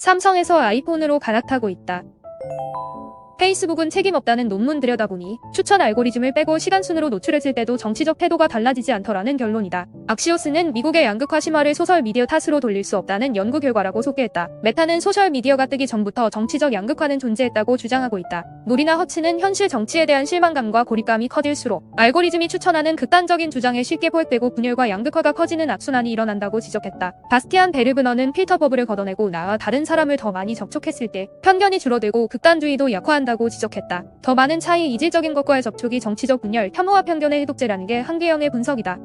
삼성에서 아이폰으로 갈아타고 있다. 페이스북은 책임없다는 논문 들여다보니 추천 알고리즘을 빼고 시간순으로 노출했을 때도 정치적 태도가 달라지지 않더라는 결론이다. 악시오스는 미국의 양극화 심화를 소셜미디어 탓으로 돌릴 수 없다는 연구 결과라고 소개했다. 메타는 소셜미디어가 뜨기 전부터 정치적 양극화는 존재했다고 주장하고 있다. 노리나 허츠는 현실 정치에 대한 실망감과 고립감이 커질수록 알고리즘이 추천하는 극단적인 주장에 쉽게 포획되고 분열과 양극화가 커지는 악순환이 일어난다고 지적했다. 바스티안 베르그너는 필터 버블을 걷어내고 나와 다른 사람을 더 많이 접촉했을 때 편견이 줄어들고 극단주의도 약화한다고 지적했다. 더 많은 차이, 이질적인 것과의 접촉이 정치적 분열, 혐오와 편견의 해독제라는 게 한계영의 분석이다.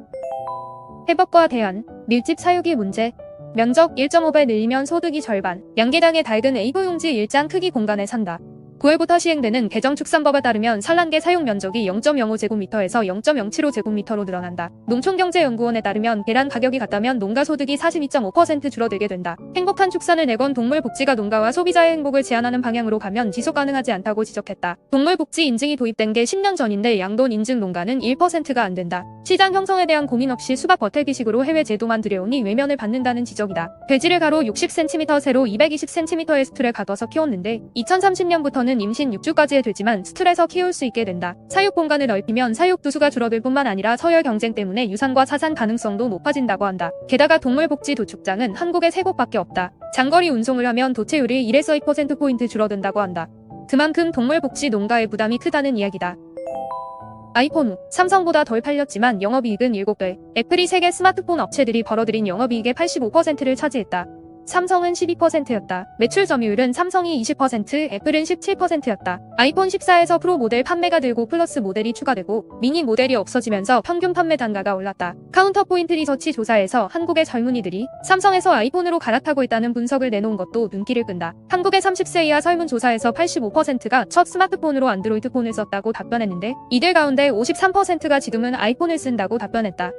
해법과 대안, 밀집 사유기 문제. 면적 1.5배 늘리면 소득이 절반. 양계당의 낡은 A4용지 1장 크기 공간에 산다. 9월부터 시행되는 개정축산법에 따르면 산란계 사용 면적이 0.05제곱미터에서 0.075제곱미터로 늘어난다. 농촌경제연구원에 따르면 계란 가격이 같다면 농가 소득이 42.5% 줄어들게 된다. 행복한 축산을 내건 동물복지가 농가와 소비자의 행복을 제한하는 방향으로 가면 지속 가능하지 않다고 지적했다. 동물복지 인증이 도입된 게 10년 전인데 양돈 인증 농가는 1%가 안 된다. 시장 형성에 대한 고민 없이 수박 버텔기식으로 해외 제도만 들여오니 외면을 받는다는 지적이다. 돼지를 가로 60cm, 세로 220cm의 스툴에 가둬서 키웠는데 2030년부터는 임신 6주까지 해되지만 스툴에서 키울 수 있게 된다. 사육 공간을 넓히면 사육 두수가 줄어들 뿐만 아니라 서열 경쟁 때문에 유산과 사산 가능성도 높아진다고 한다. 게다가 동물복지 도축장은 한국에 3곳밖에 없다. 장거리 운송을 하면 도체율이 1에서 2%포인트 줄어든다고 한다. 그만큼 동물복지 농가의 부담이 크다는 이야기다. 아이폰, 삼성보다 덜 팔렸지만 영업이익은 7배. 애플이 세계 스마트폰 업체들이 벌어들인 영업이익의 85%를 차지했다. 삼성은 12%였다. 매출 점유율은 삼성이 20%, 애플은 17%였다. 아이폰 14에서 프로 모델 판매가 늘고 플러스 모델이 추가되고 미니 모델이 없어지면서 평균 판매 단가가 올랐다. 카운터포인트 리서치 조사에서 한국의 젊은이들이 삼성에서 아이폰으로 갈아타고 있다는 분석을 내놓은 것도 눈길을 끈다. 한국의 30세 이하 설문조사에서 85%가 첫 스마트폰으로 안드로이드 폰을 썼다고 답변했는데 이들 가운데 53%가 지금은 아이폰을 쓴다고 답변했다.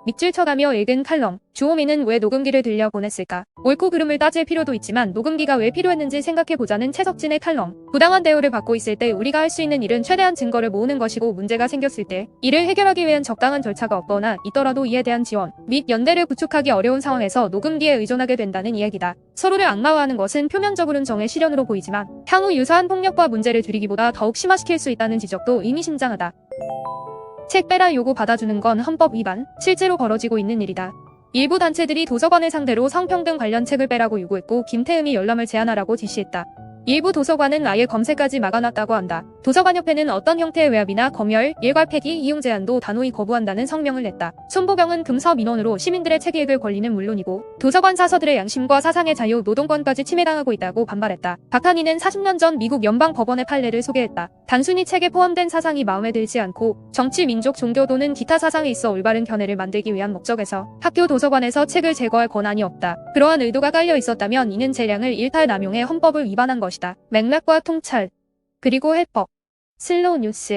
밑줄 쳐가며 읽은 칼럼. 주호민은 왜 녹음기를 들려보냈을까? 옳고 그름을 따질 필요도 있지만 녹음기가 왜 필요했는지 생각해보자는 최석진의 칼럼. 부당한 대우를 받고 있을 때 우리가 할 수 있는 일은 최대한 증거를 모으는 것이고 문제가 생겼을 때 이를 해결하기 위한 적당한 절차가 없거나 있더라도 이에 대한 지원 및 연대를 구축하기 어려운 상황에서 녹음기에 의존하게 된다는 이야기다. 서로를 악마화하는 것은 표면적으로는 정의 실현으로 보이지만 향후 유사한 폭력과 문제를 줄이기보다 더욱 심화시킬 수 있다는 지적도 의미심장하다. 책 빼라 요구 받아주는 건 헌법 위반, 실제로 벌어지고 있는 일이다. 일부 단체들이 도서관을 상대로 성평등 관련 책을 빼라고 요구했고 김태흠이 열람을 제한하라고 지시했다. 일부 도서관은 아예 검색까지 막아놨다고 한다. 도서관협회는 어떤 형태의 외압이나 검열, 일괄 폐기, 이용 제한도 단호히 거부한다는 성명을 냈다. 손보경은 금서 민원으로 시민들의 책 읽을 권리는 물론이고 도서관 사서들의 양심과 사상의 자유, 노동권까지 침해당하고 있다고 반발했다. 박한희는 40년 전 미국 연방법원의 판례를 소개했다. 단순히 책에 포함된 사상이 마음에 들지 않고 정치, 민족, 종교 또는 기타 사상에 있어 올바른 견해를 만들기 위한 목적에서 학교 도서관에서 책을 제거할 권한이 없다. 그러한 의도가 깔려 있었다면 이는 재량을 일탈 남용해 헌법을 위반한 것이다. 맥락과 통찰, 그리고 해법. 슬로우 뉴스